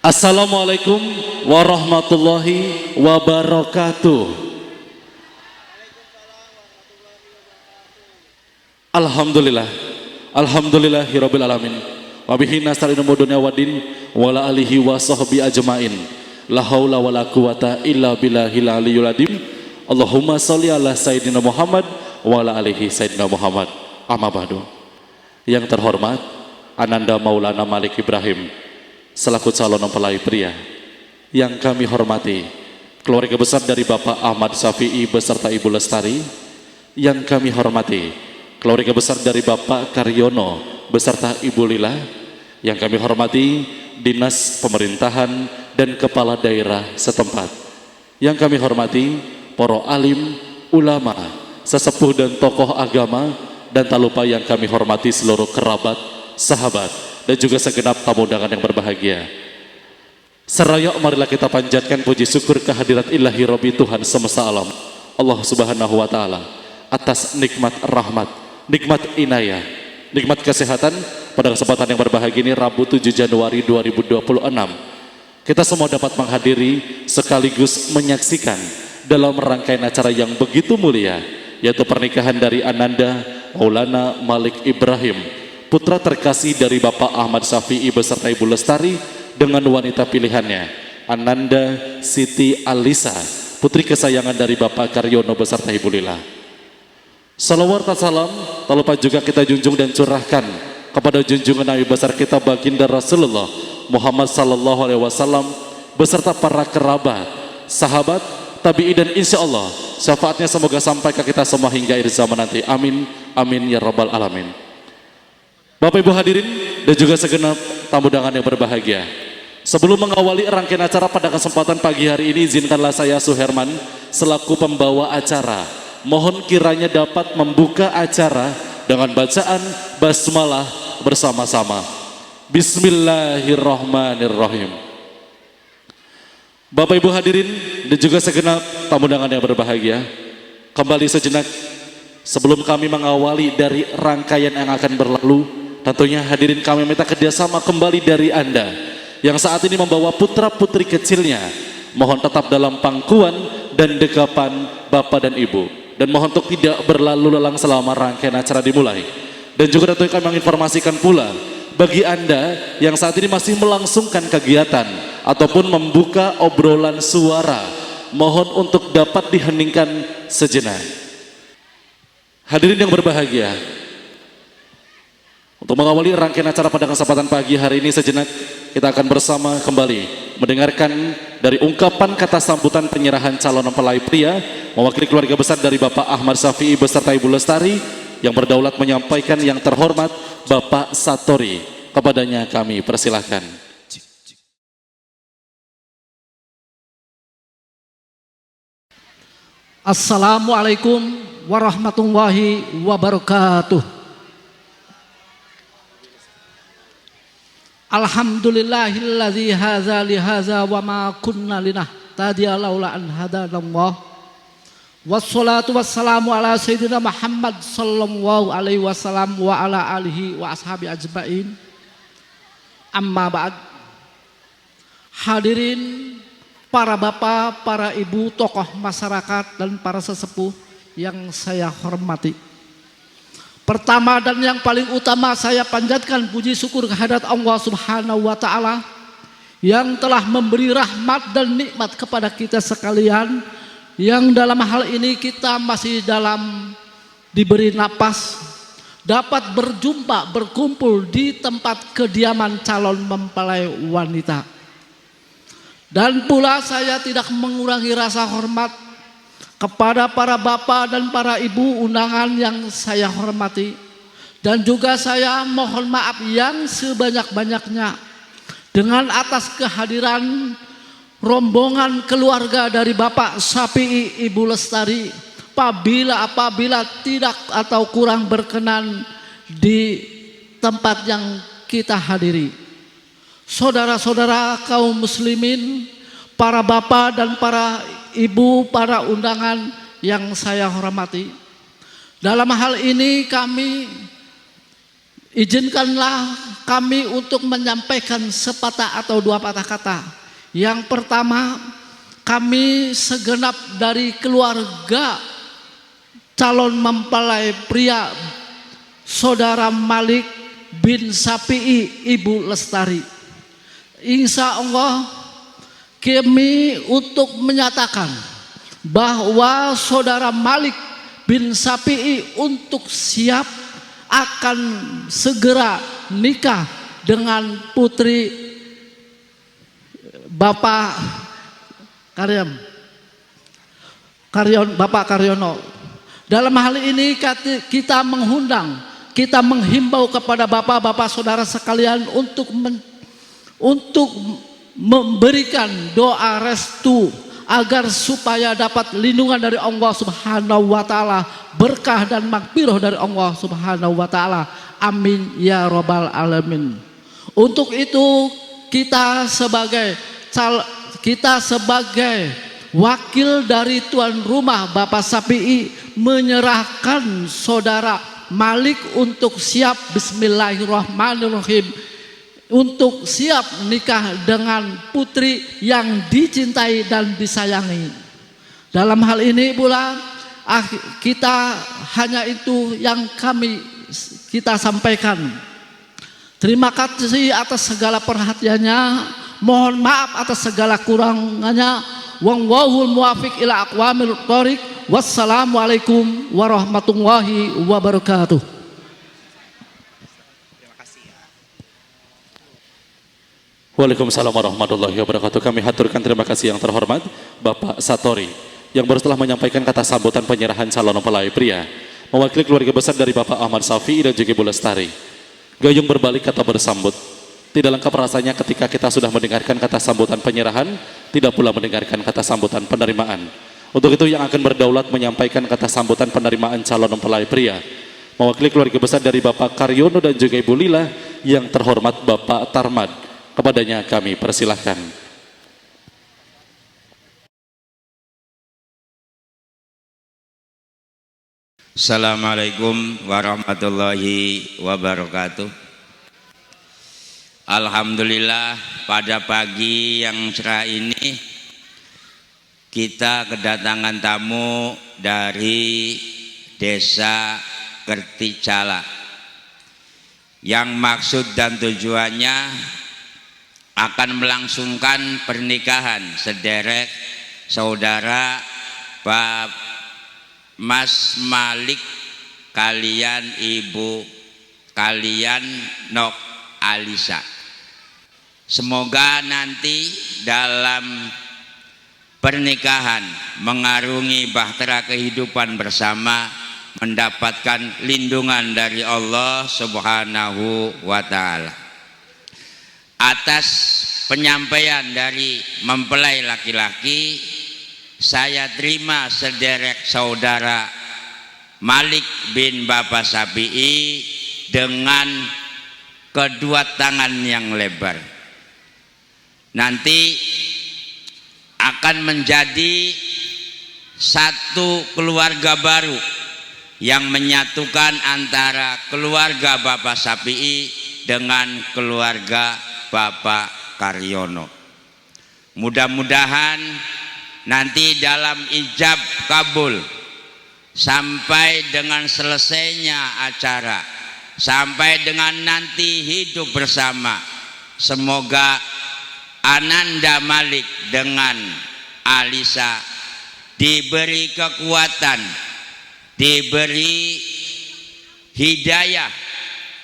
Assalamualaikum warahmatullahi wabarakatuh. Alhamdulillah, alhamdulillahirabbil alamin. Wa bihi nasta'inu dunya waddin wa ala alihi wa sahbi ajmain. La haula wala quwata illa billahil aliyyil azim. Allahumma sholli ala sayyidina Muhammad wa ala alihi sayyidina Muhammad. Amma ba'du. Yang terhormat Ananda Maulana Malik Ibrahim selaku calon mempelai pria, yang kami hormati keluarga besar dari Bapak Ahmad Syafi'i beserta Ibu Lestari, yang kami hormati keluarga besar dari Bapak Karyono beserta Ibu Lila, yang kami hormati dinas pemerintahan dan kepala daerah setempat, yang kami hormati para alim, ulama, sesepuh dan tokoh agama, dan tak lupa yang kami hormati seluruh kerabat, sahabat, dan juga segenap tamu undangan yang berbahagia. Seraya marilah kita panjatkan puji syukur kehadirat ilahi Rabbi Tuhan semesta alam, Allah Subhanahu wa Ta'ala, atas nikmat rahmat, nikmat inayah, nikmat kesehatan pada kesempatan yang berbahagia ini Rabu 7 Januari 2026. Kita semua dapat menghadiri sekaligus menyaksikan dalam rangkaian acara yang begitu mulia, yaitu pernikahan dari Ananda Maulana Malik Ibrahim, putra terkasih dari Bapak Ahmad Syafi'i beserta Ibu Lestari, dengan wanita pilihannya Ananda Siti Alisa, putri kesayangan dari Bapak Karyono beserta Ibu Lila. Salawat dan salam tak lupa juga kita junjung dan curahkan kepada junjungan Nabi besar kita baginda Rasulullah Muhammad sallallahu alaihi wasallam beserta para kerabat, sahabat, tabi'in, dan insya Allah syafaatnya semoga sampai ke kita semua hingga akhir zaman nanti. Amin, amin ya rabbal alamin. Bapak Ibu hadirin dan juga segenap tamu undangan yang berbahagia, sebelum mengawali rangkaian acara pada kesempatan pagi hari ini, izinkanlah saya Suherman selaku pembawa acara mohon kiranya dapat membuka acara dengan bacaan basmalah bersama-sama. Bismillahirrahmanirrahim. Bapak Ibu hadirin dan juga segenap tamu undangan yang berbahagia, kembali sejenak sebelum kami mengawali dari rangkaian yang akan berlalu, tentunya hadirin kami minta kerjasama kembali dari Anda yang saat ini membawa putra putri kecilnya. Mohon tetap dalam pangkuan dan dekapan Bapak dan Ibu, dan mohon untuk tidak berlalu lalang selama rangkaian acara dimulai. Dan juga tentunya kami menginformasikan pula bagi Anda yang saat ini masih melangsungkan kegiatan ataupun membuka obrolan suara, mohon untuk dapat diheningkan sejenak. Hadirin yang berbahagia, untuk mengawali rangkaian acara pada kesempatan pagi hari ini sejenak kita akan bersama kembali mendengarkan dari ungkapan kata sambutan penyerahan calon mempelai pria mewakili keluarga besar dari Bapak Ahmad Syafi'i beserta Ibu Lestari, yang berdaulat menyampaikan yang terhormat Bapak Satori. Kepadanya kami persilahkan. Assalamualaikum warahmatullahi wabarakatuh. Alhamdulillahilladzi hadza li hadza wa ma kunna linahtadiya laula an hadanallah. Wassalatu wassalamu ala sayyidina Muhammad sallallahu alaihi wasallam wa ala alihi wa ashabi ajmain. Amma ba'd. Hadirin para bapak, para ibu, tokoh masyarakat dan para sesepuh yang saya hormati. Pertama dan yang paling utama saya panjatkan puji syukur kehadirat Allah Subhanahu wa Ta'ala yang telah memberi rahmat dan nikmat kepada kita sekalian, yang dalam hal ini kita masih dalam diberi napas dapat berjumpa berkumpul di tempat kediaman calon mempelai wanita. Dan pula saya tidak mengurangi rasa hormat kepada para bapak dan para ibu undangan yang saya hormati, dan juga saya mohon maaf yang sebanyak-banyaknya dengan atas kehadiran rombongan keluarga dari Bapak Syafi'i Ibu Lestari apabila tidak atau kurang berkenan di tempat yang kita hadiri. Saudara-saudara kaum muslimin, para bapak dan para ibu, para undangan yang saya hormati, dalam hal ini kami izinkanlah kami untuk menyampaikan sepatah atau dua patah kata. Yang pertama, kami segenap dari keluarga calon mempelai pria Saudara Malik bin Sapi'i Ibu Lestari, insya Allah kami untuk menyatakan bahwa Saudara Malik bin Sapi'i untuk siap akan segera nikah dengan putri Bapak Bapak Karyono. Dalam hal ini kita mengundang, kita menghimbau kepada bapak-bapak saudara sekalian untuk memberikan doa restu agar supaya dapat lindungan dari Allah Subhanahu wa taala, berkah dan magfirah dari Allah Subhanahu wa taala. Amin ya rabbal alamin. Untuk itu kita sebagai wakil dari tuan rumah Bapak Sapi'i menyerahkan Saudara Malik untuk siap, bismillahirrahmanirrahim, untuk siap nikah dengan putri yang dicintai dan disayangi. Dalam hal ini pula kita hanya itu yang kita sampaikan. Terima kasih atas segala perhatiannya. Mohon maaf atas segala kurangannya. Wallahul muwaffiq ila aqwamil thoriq. Wassalamualaikum warahmatullahi wabarakatuh. Waalaikumsalam warahmatullahi wabarakatuh. Kami haturkan terima kasih yang terhormat Bapak Satori yang baru setelah menyampaikan kata sambutan penyerahan calon mempelai pria mewakili keluarga besar dari Bapak Ahmad Safi'i dan juga Ibu Lestari. Gayung berbalik kata bersambut. Tidak lengkap rasanya ketika kita sudah mendengarkan kata sambutan penyerahan, tidak pula mendengarkan kata sambutan penerimaan. Untuk itu yang akan berdaulat menyampaikan kata sambutan penerimaan calon mempelai pria mewakili keluarga besar dari Bapak Karyono dan juga Ibu Lila yang terhormat Bapak Tarmad. Kepadanya kami persilahkan. Assalamualaikum warahmatullahi wabarakatuh. Alhamdulillah, pada pagi yang cerah ini kita kedatangan tamu dari Desa Kerticala yang maksud dan tujuannya akan melangsungkan pernikahan sederek saudara Pak Mas Malik kalian Ibu kalian Nok Alisa. Semoga nanti dalam pernikahan mengarungi bahtera kehidupan bersama, mendapatkan lindungan dari Allah Subhanahu wa taala. Atas penyampaian dari mempelai laki-laki, saya terima sederek saudara Malik bin Bapak Sapi'i dengan kedua tangan yang lebar. Nanti akan menjadi satu keluarga baru yang menyatukan antara keluarga Bapak Sapi'i dengan keluarga Bapak Karyono. Mudah-mudahan nanti dalam ijab kabul sampai dengan selesainya acara, sampai dengan nanti hidup bersama, semoga Ananda Malik dengan Alisa diberi kekuatan, diberi hidayah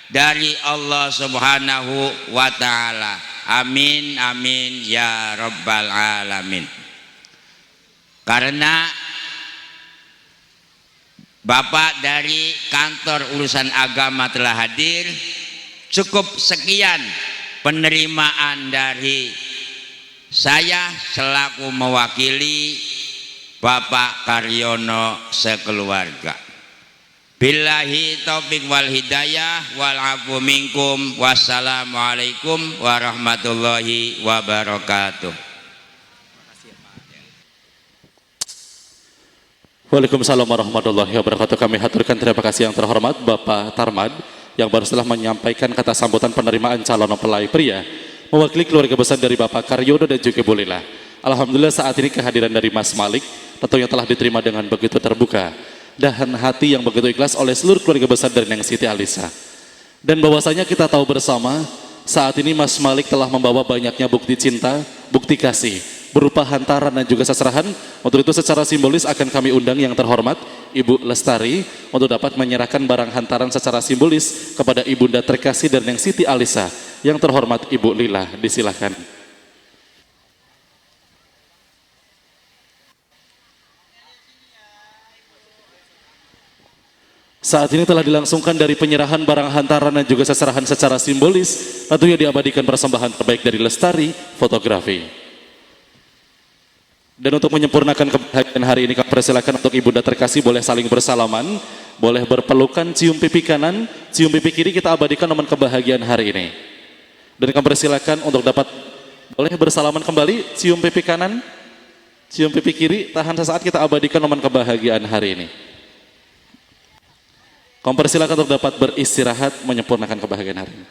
dari Allah Subhanahu wa taala. Amin amin ya rabbal alamin. Karena Bapak dari kantor urusan agama telah hadir, cukup sekian penerimaan dari saya selaku mewakili Bapak Karyono sekeluarga. Billahi taufik wal hidayah wal afu minkum. Wassalamualaikum warahmatullahi wabarakatuh. Waalaikumsalam warahmatullahi wabarakatuh. Kami haturkan terima kasih yang terhormat Bapak Tarmad yang baru setelah menyampaikan kata sambutan penerimaan calon mempelai pria mewakili keluarga besar dari Bapak Karyono dan juga Ibu Lila. Alhamdulillah saat ini kehadiran dari Mas Malik tentunya telah diterima dengan begitu terbuka dan hati yang begitu ikhlas oleh seluruh keluarga besar dari Neng Siti Alisa. Dan bahwasanya kita tahu bersama saat ini Mas Malik telah membawa banyaknya bukti cinta, bukti kasih berupa hantaran dan juga seserahan. Untuk itu secara simbolis akan kami undang yang terhormat Ibu Lestari untuk dapat menyerahkan barang hantaran secara simbolis kepada Ibunda terkasih dan Neng Siti Alisa. Yang terhormat Ibu Lila, disilakan. Saat ini telah dilangsungkan dari penyerahan barang hantaran dan juga seserahan secara simbolis, tentunya diabadikan persembahan terbaik dari Lestari Fotografi. Dan untuk menyempurnakan kebahagiaan hari ini, kami persilakan untuk Ibunda terkasih boleh saling bersalaman, boleh berpelukan, cium pipi kanan, cium pipi kiri, kita abadikan momen kebahagiaan hari ini. Dan kami persilakan untuk dapat boleh bersalaman kembali, cium pipi kanan, cium pipi kiri, tahan sesaat, kita abadikan momen kebahagiaan hari ini. Kami persilakan untuk dapat beristirahat menyempurnakan kebahagiaan hari ini.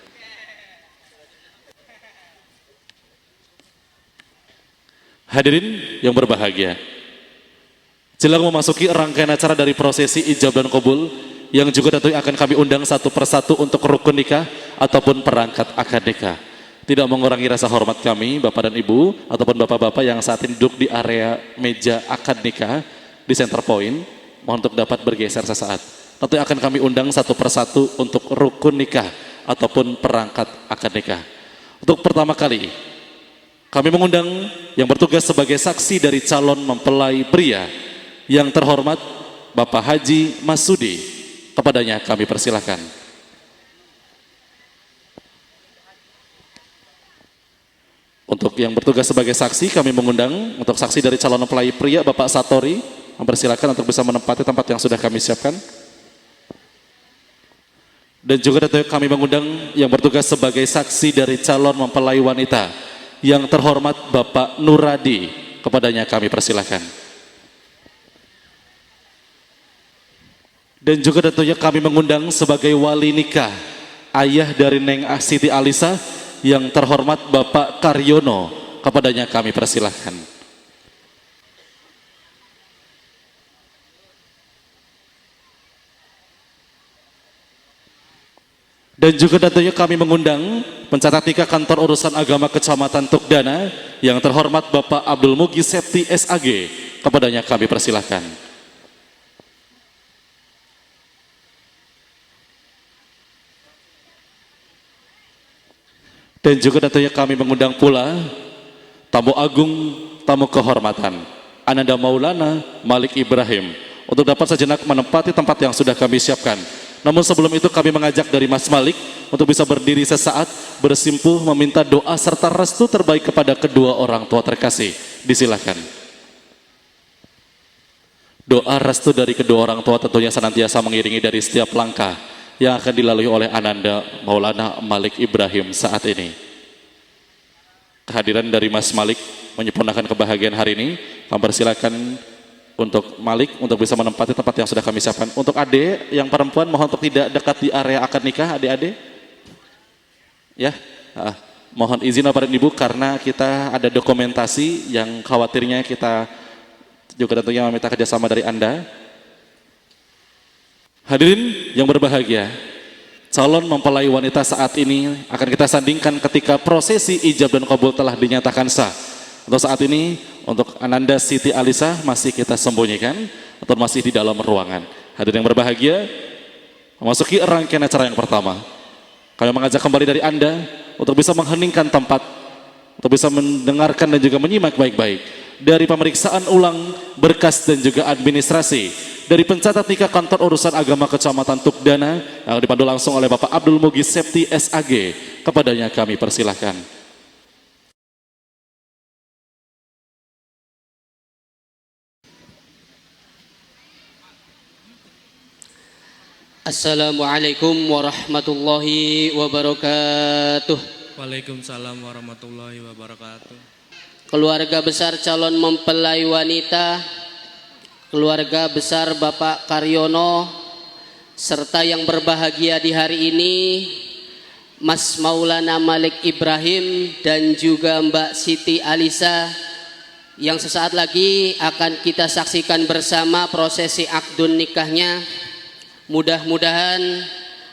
Hadirin yang berbahagia, jelang memasuki rangkaian acara dari prosesi ijab dan qabul yang juga tentunya akan kami undang satu persatu untuk rukun nikah ataupun perangkat akad nikah. Tidak mengurangi rasa hormat kami Bapak dan Ibu ataupun Bapak-bapak yang saat ini duduk di area meja akad nikah di center point, mohon untuk dapat bergeser sesaat. Tentunya akan kami undang satu persatu untuk rukun nikah ataupun perangkat akad nikah. Untuk pertama kali kami mengundang yang bertugas sebagai saksi dari calon mempelai pria yang terhormat Bapak Haji Masudi. Kepadanya kami persilahkan. Untuk yang bertugas sebagai saksi kami mengundang untuk saksi dari calon mempelai pria Bapak Satori. Mempersilahkan untuk bisa menempati tempat yang sudah kami siapkan. Dan juga kami mengundang yang bertugas sebagai saksi dari calon mempelai wanita yang terhormat Bapak Nuradi. Kepadanya kami persilahkan. Dan juga tentunya kami mengundang sebagai wali nikah ayah dari Neng Siti Alisa yang terhormat Bapak Karyono. Kepadanya kami persilahkan. Dan juga tentunya kami mengundang pencatat nikah kantor urusan agama Kecamatan Tukdana yang terhormat Bapak Abdul Mugi Septi SAG. Kepadanya kami persilahkan. Dan juga tentunya kami mengundang pula tamu agung, tamu kehormatan Ananda Maulana Malik Ibrahim untuk dapat sejenak menempati tempat yang sudah kami siapkan. Namun sebelum itu kami mengajak dari Mas Malik untuk bisa berdiri sesaat, bersimpuh meminta doa serta restu terbaik kepada kedua orang tua terkasih. Disilakan. Doa restu dari kedua orang tua tentunya senantiasa mengiringi dari setiap langkah yang akan dilalui oleh Ananda Maulana Malik Ibrahim saat ini. Kehadiran dari Mas Malik menyempurnakan kebahagiaan hari ini. Kami persilakan untuk Malik untuk bisa menempati tempat yang sudah kami siapkan. Untuk adik yang perempuan mohon untuk tidak dekat di area akad nikah, adik-adik. Ya, mohon izin Bapak dan Ibu karena kita ada dokumentasi yang khawatirnya kita juga tentunya meminta kerjasama dari Anda. Hadirin yang berbahagia, calon mempelai wanita saat ini akan kita sandingkan ketika prosesi ijab dan qabul telah dinyatakan sah. Untuk saat ini, untuk Ananda Siti Alisa masih kita sembunyikan atau masih di dalam ruangan. Hadirin yang berbahagia, memasuki rangkaian acara yang pertama. Kami mengajak kembali dari Anda untuk bisa mengheningkan tempat, untuk bisa mendengarkan dan juga menyimak baik-baik dari pemeriksaan ulang berkas dan juga administrasi dari pencatat nikah kantor urusan agama Kecamatan Tukdana yang dipandu langsung oleh Bapak Abdul Mugi Septi SAG. Kepadanya kami persilahkan. Assalamualaikum warahmatullahi wabarakatuh. Waalaikumsalam warahmatullahi wabarakatuh. Keluarga besar calon mempelai wanita, keluarga besar Bapak Karyono, serta yang berbahagia di hari ini Mas Maulana Malik Ibrahim dan juga Mbak Siti Alisa yang sesaat lagi akan kita saksikan bersama prosesi akdun nikahnya. Mudah-mudahan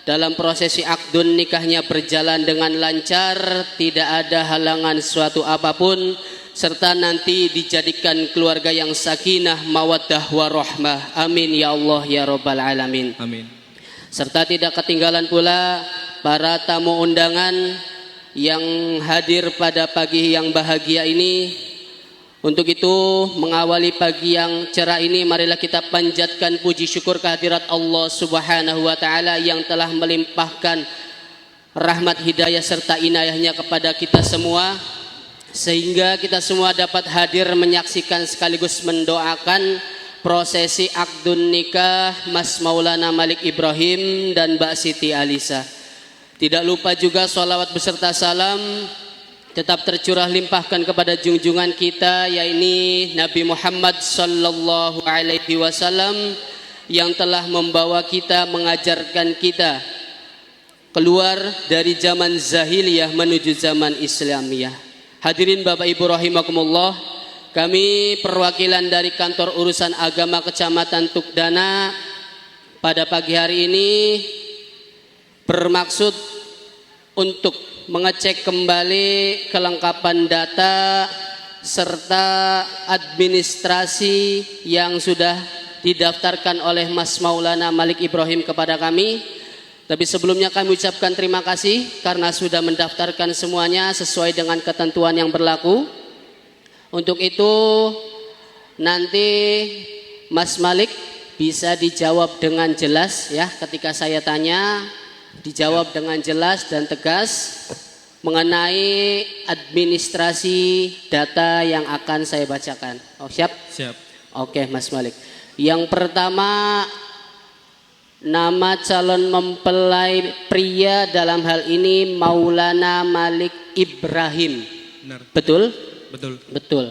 dalam prosesi akdun nikahnya berjalan dengan lancar, tidak ada halangan suatu apapun, serta nanti dijadikan keluarga yang sakinah, mawaddah, warahmah. Amin ya Allah ya Rabbal Alamin. Amin. Serta tidak ketinggalan pula para tamu undangan yang hadir pada pagi yang bahagia ini. Untuk itu mengawali pagi yang cerah ini, marilah kita panjatkan puji syukur kehadirat Allah Subhanahu wa taala yang telah melimpahkan rahmat hidayah serta inayahnya kepada kita semua, sehingga kita semua dapat hadir menyaksikan sekaligus mendoakan prosesi akdun nikah Mas Maulana Malik Ibrahim dan Mbak Siti Alisa. Tidak lupa juga sholawat beserta salam tetap tercurah limpahkan kepada junjungan kita, yaitu Nabi Muhammad sallallahu alaihi wasallam yang telah membawa kita, mengajarkan kita keluar dari zaman zahiliyah menuju zaman Islamiyah. Hadirin Bapak Ibu rahimakumullah, kami perwakilan dari Kantor Urusan Agama Kecamatan Tukdana pada pagi hari ini bermaksud untuk mengecek kembali kelengkapan data serta administrasi yang sudah didaftarkan oleh Mas Maulana Malik Ibrahim kepada kami. Tapi sebelumnya kami ucapkan terima kasih karena sudah mendaftarkan semuanya sesuai dengan ketentuan yang berlaku. Untuk itu nanti Mas Malik bisa dijawab dengan jelas ya, ketika saya tanya dijawab dengan jelas dan tegas mengenai administrasi data yang akan saya bacakan. Oh, siap? Siap. Oke, Mas Malik. Yang pertama, nama calon mempelai pria dalam hal ini Maulana Malik Ibrahim. Benar. Betul? Betul. Betul.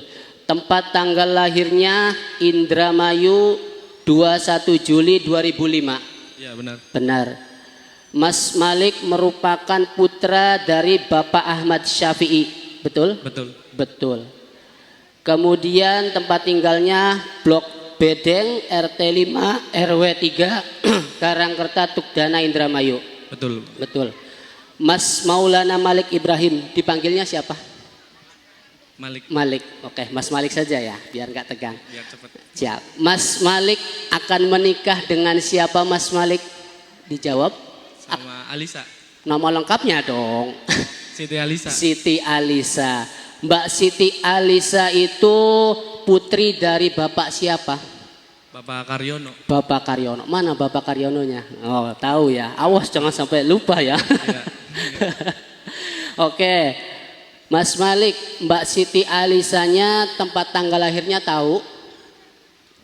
Tempat tanggal lahirnya Indramayu 21 Juli 2005. Ya, benar. Benar. Mas Malik merupakan putra dari Bapak Ahmad Syafi'i. Betul? Betul. Betul. Kemudian tempat tinggalnya Blok Bedeng RT 5 RW 3 Karangkerta Tukdana Indramayu. Betul. Betul. Mas Maulana Malik Ibrahim, dipanggilnya siapa? Malik. Malik. Oke, Mas Malik saja ya, biar nggak tegang. Biar cepat. Siap. Mas Malik akan menikah dengan siapa, Mas Malik? Dijawab. Sama Alisa. Nama lengkapnya dong. Siti Alisa. Siti Alisa. Mbak Siti Alisa itu putri dari Bapak siapa? Bapak Karyono. Bapak Karyono. Mana Bapak Karyononya? Oh, tahu ya. Awas jangan sampai lupa ya. Ya. Oke. Mas Malik, Mbak Siti Alisanya tempat tanggal lahirnya tahu?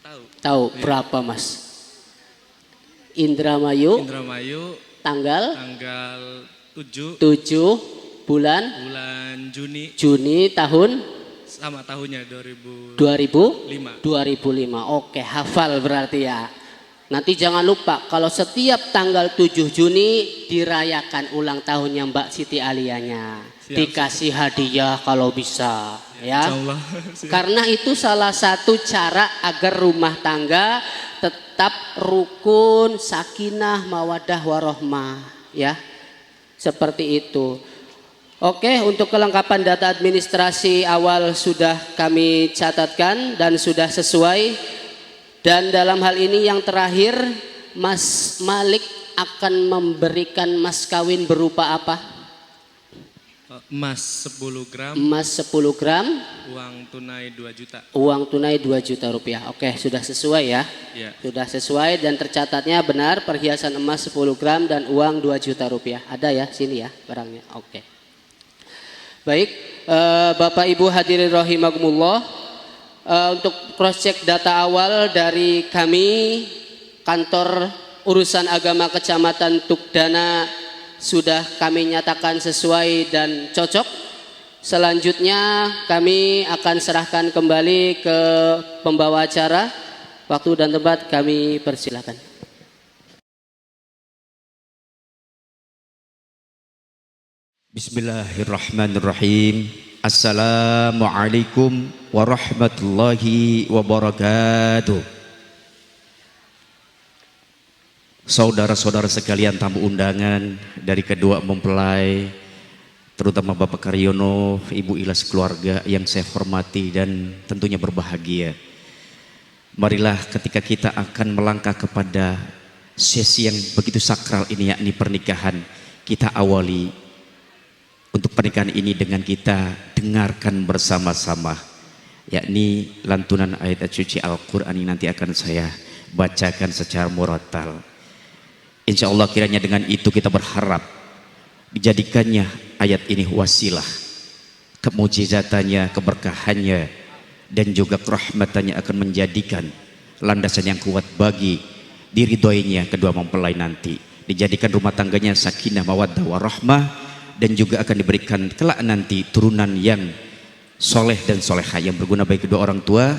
Tahu. Tahu. Berapa, Mas? Indramayu. Indramayu Tanggal tanggal 7 bulan Juni tahun sama tahunnya 2005. 2005. Oke, hafal berarti ya. Nanti jangan lupa kalau setiap tanggal 7 Juni dirayakan ulang tahunnya Mbak Siti Aliyanya. Siap. Dikasih hadiah kalau bisa ya. Insyaallah. Karena itu salah satu cara agar rumah tangga tetap rukun, sakinah, mawadah, warahmah ya. Seperti itu. Oke, untuk kelengkapan data administrasi awal sudah kami catatkan dan sudah sesuai. Dan dalam hal ini yang terakhir, Mas Malik akan memberikan mas kawin berupa apa? Emas 10 gram. Emas 10 gram. Uang tunai 2 juta. Uang tunai 2 juta rupiah. Oke, sudah sesuai ya? Ya. Sudah sesuai dan tercatatnya benar, perhiasan emas 10 gram dan uang 2 juta rupiah. Ada ya sini ya barangnya. Oke. Baik, Bapak Ibu hadirin rahimakumullah, untuk cross check data awal dari kami Kantor Urusan Agama Kecamatan Tukdana sudah kami nyatakan sesuai dan cocok. Selanjutnya kami akan serahkan kembali ke pembawa acara. Waktu dan tempat kami persilakan. Bismillahirrahmanirrahim. Assalamualaikum warahmatullahi wabarakatuh. Saudara-saudara sekalian, tamu undangan dari kedua mempelai, terutama Bapak Karyono, Ibu Ilas keluarga yang saya hormati dan tentunya berbahagia. Marilah ketika kita akan melangkah kepada sesi yang begitu sakral ini, yakni pernikahan, kita awali untuk pernikahan ini dengan kita dengarkan bersama-sama, yakni lantunan ayat suci Al-Quran yang nanti akan saya bacakan secara murattal. Insya Allah kiranya dengan itu kita berharap dijadikannya ayat ini wasilah, kemujizatannya, keberkahannya, dan juga kerahmatannya akan menjadikan landasan yang kuat bagi diridhoinya kedua mempelai nanti. Dijadikan rumah tangganya sakinah mawaddah warahmah, dan juga akan diberikan kelak nanti turunan yang soleh dan soleha yang berguna bagi kedua orang tua,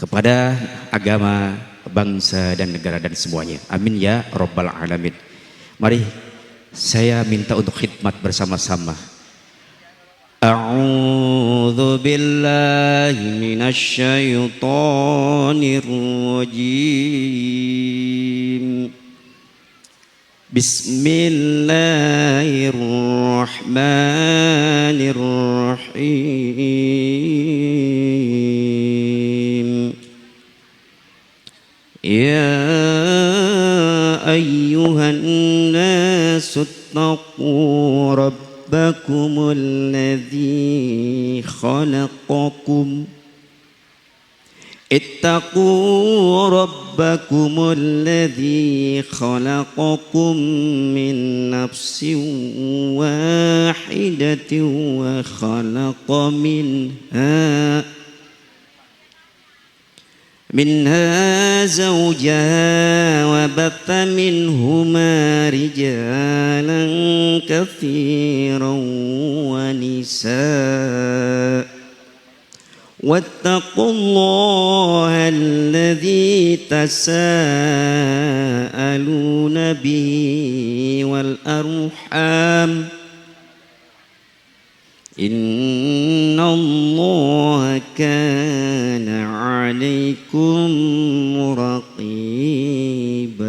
kepada agama, bangsa dan negara dan semuanya. Amin ya rabbal alamin. Mari saya minta untuk khidmat bersama-sama. A'udzu billahi minasy syaithanir rajim. Bismillahirrahmanirrahim. Ya ayyuhan nasu ittaqu rabbakumul ladzi khalaqakum اتقوا ربكم الذي خلقكم من نفس واحدة وخلق منها زوجها وبث منهما رجالا كثيرا ونساء واتقوا الله الذي تساءلون به والأرحام إن الله كان عليكم رقيبا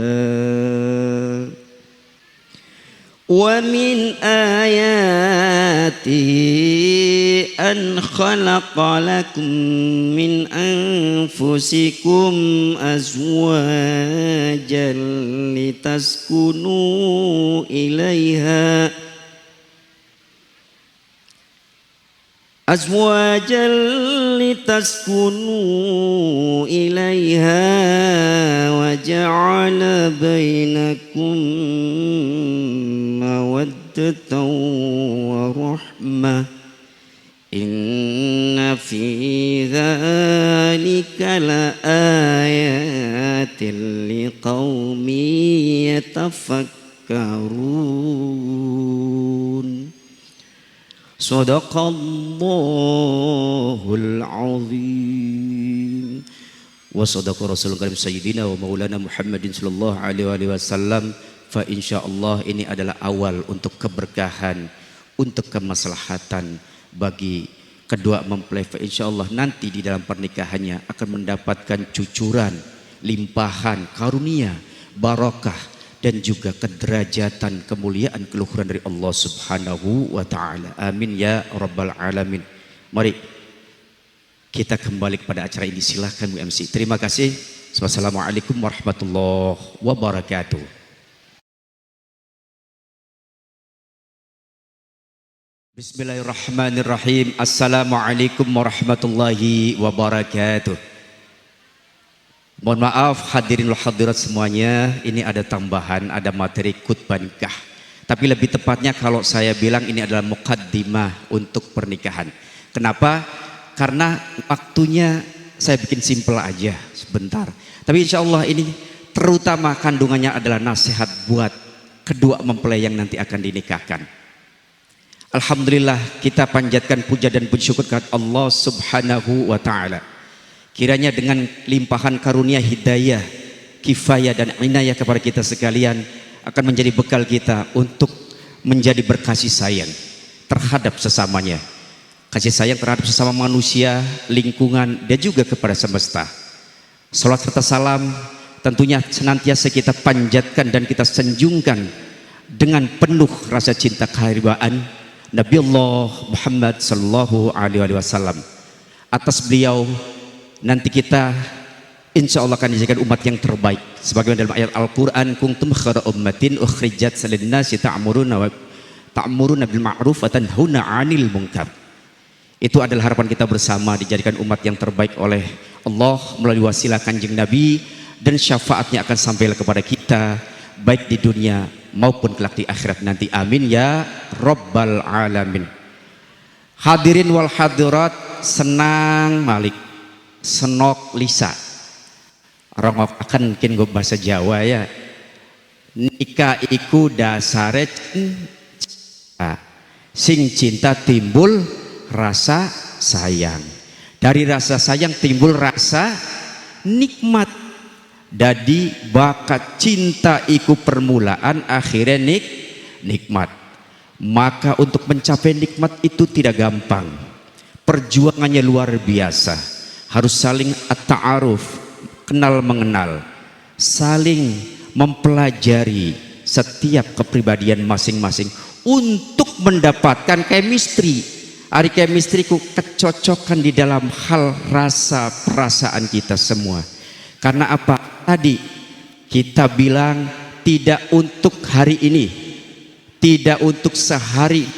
ومن آياته أن خلق لكم من أنفسكم أزواجا لتسكنوا إليها وجعل بينكم مودة ورحمة إن في ذلك لآيات لقوم يتفكرون صدق الله العظيم وصدق رسول الكريم سيدنا ومولانا محمد sallallahu alaihi wasallam. Fa insyaallah ini adalah awal untuk keberkahan, untuk kemaslahatan bagi kedua mempelai. Fa insyaallah nanti di dalam pernikahannya akan mendapatkan cucuran, limpahan, karunia, barakah, dan juga kederajatan, kemuliaan, keluhuran dari Allah Subhanahu wa taala. Amin ya rabbal alamin. Mari kita kembali kepada acara ini. Silakan Bu MC. Terima kasih. Wassalamualaikum warahmatullahi wabarakatuh. Bismillahirrahmanirrahim. Assalamualaikum warahmatullahi wabarakatuh. Mohon maaf hadirin wal hadirat semuanya, ini ada tambahan, ada materi khutbah nikah. Tapi lebih tepatnya kalau saya bilang ini adalah muqaddimah untuk pernikahan. Kenapa? Karena waktunya saya bikin simpel aja sebentar. Tapi insya Allah ini terutama kandungannya adalah nasihat buat kedua mempelai yang nanti akan dinikahkan. Alhamdulillah kita panjatkan puja dan puji syukur kepada Allah Subhanahu wa taala. Kiranya dengan limpahan karunia hidayah, kifayah dan inayah kepada kita sekalian akan menjadi bekal kita untuk menjadi berkasih sayang terhadap sesamanya, kasih sayang terhadap sesama manusia, lingkungan, dan juga kepada semesta. Salat serta salam tentunya senantiasa kita panjatkan dan kita sanjungkan dengan penuh rasa cinta keharibaan Nabi Allah Muhammad sallallahu alaihi wasallam. Atas beliau nanti kita insya Allah akan dijadikan umat yang terbaik, sebagaimana dalam ayat Al-Quran, kuntum khaira ummatin ukhrijat lin-nasi ta'muruna bil ma'ruf wa tanhauna 'anil munkar. Itu adalah harapan kita bersama, dijadikan umat yang terbaik oleh Allah melalui wasilah Kanjeng Nabi, dan syafaatnya akan sampai kepada kita baik di dunia maupun kelak di akhirat nanti. Amin ya rabbal alamin. Hadirin wal hadirat, senang malik senok lisa rongok akan mungkin gue bahasa Jawa ya. Nikah iku dasare cinta, sing cinta timbul rasa sayang, dari rasa sayang timbul rasa nikmat. Dadi bakat cinta iku permulaan akhirnya nikmat. Maka untuk mencapai nikmat itu tidak gampang, perjuangannya luar biasa. Harus saling at-ta'aruf, kenal mengenal, saling mempelajari setiap kepribadian masing-masing untuk mendapatkan chemistry. Ari chemistry ku kecocokan di dalam hal rasa perasaan kita semua. Karena apa? Tadi kita bilang tidak untuk hari ini, tidak untuk sehari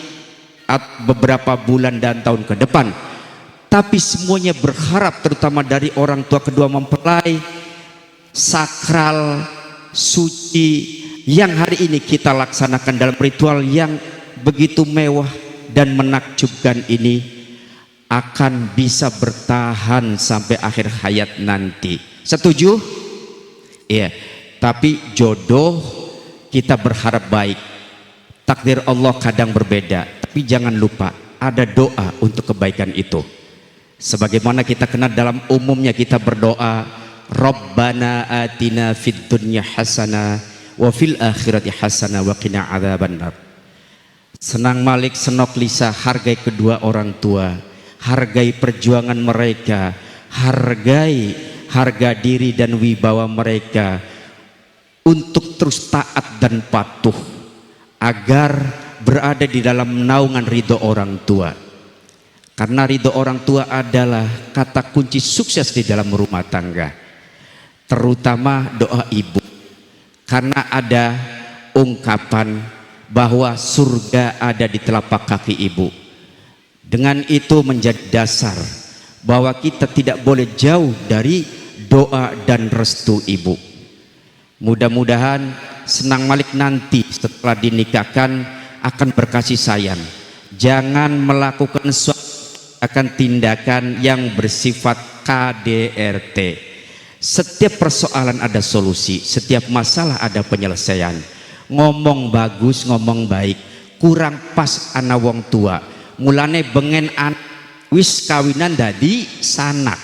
atau beberapa bulan dan tahun ke depan, tapi semuanya berharap, terutama dari orang tua kedua mempelai, sakral, suci yang hari ini kita laksanakan dalam ritual yang begitu mewah dan menakjubkan ini akan bisa bertahan sampai akhir hayat nanti. Setuju? Iya. Tapi jodoh kita berharap baik. Takdir Allah kadang berbeda, tapi jangan lupa ada doa untuk kebaikan itu. Sebagaimana kita kenal dalam umumnya kita berdoa, Rabbana atina fid dunya hasanah wa fil akhirati hasanah wa qina adzabannar. Senang malik senok lisa, hargai kedua orang tua, hargai perjuangan mereka, hargai harga diri dan wibawa mereka untuk terus taat dan patuh agar berada di dalam naungan ridho orang tua. Karena ridho orang tua adalah kata kunci sukses di dalam rumah tangga, terutama doa ibu. Karena ada ungkapan bahwa surga ada di telapak kaki ibu. Dengan itu menjadi dasar bahwa kita tidak boleh jauh dari doa dan restu ibu. Mudah-mudahan senang malik nanti setelah dinikahkan akan berkasih sayang. Jangan melakukan akan tindakan yang bersifat KDRT. Setiap persoalan ada solusi, setiap masalah ada penyelesaian. Ngomong bagus, ngomong baik, kurang pas ana wong tua. Mulane bengen wis kawinan dadi sanak.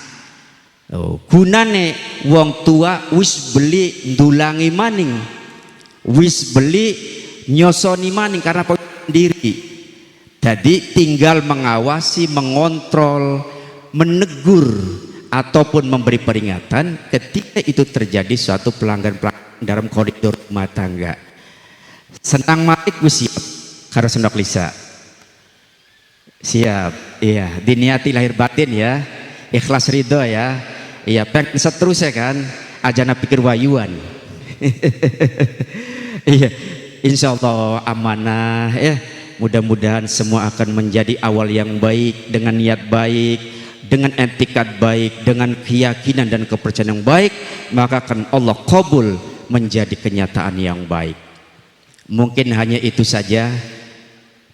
Gunane wong tua wis beli ndulangi maning, wis beli nyosoni maning karena sendiri. Jadi tinggal mengawasi, mengontrol, menegur ataupun memberi peringatan ketika itu terjadi suatu pelanggaran dalam koridor rumah tangga. Senang malik wis siap karo sendok lisa. Siap, iya, diniati lahir batin ya, ikhlas ridho ya. Iya, pengen seterusnya kan, ajana pikir wayuan. Iya, insya Allah amanah ya. Mudah-mudahan semua akan menjadi awal yang baik, dengan niat baik, dengan etikat baik, dengan keyakinan dan kepercayaan yang baik, maka akan Allah qabul menjadi kenyataan yang baik. Mungkin hanya itu saja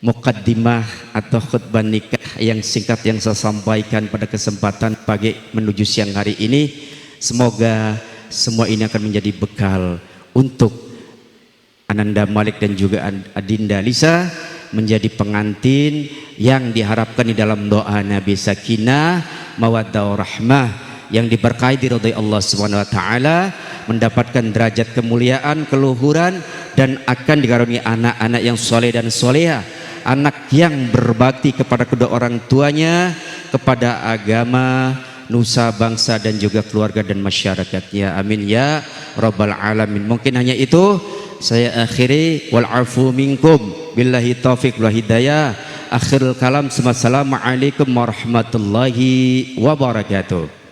mukaddimah atau khutbah nikah yang singkat yang saya sampaikan pada kesempatan pagi menuju siang hari ini. Semoga semua ini akan menjadi bekal untuk Ananda Malik dan juga Adinda Lisa menjadi pengantin yang diharapkan di dalam doa Nabi sakinah, mawaddah, rahmah, yang diberkahi diridhai Allah Subhanahu wa taala, mendapatkan derajat kemuliaan, keluhuran, dan akan dikaruniai anak-anak yang soleh dan soleha, anak yang berbakti kepada kedua orang tuanya, kepada agama, nusa bangsa, dan juga keluarga dan masyarakatnya. Amin ya rabbal alamin. Mungkin hanya itu saya akhiri, wal afu minkum billahi taufiq wal hidayah. Akhirul kalam, assalamualaikum warahmatullahi wabarakatuh.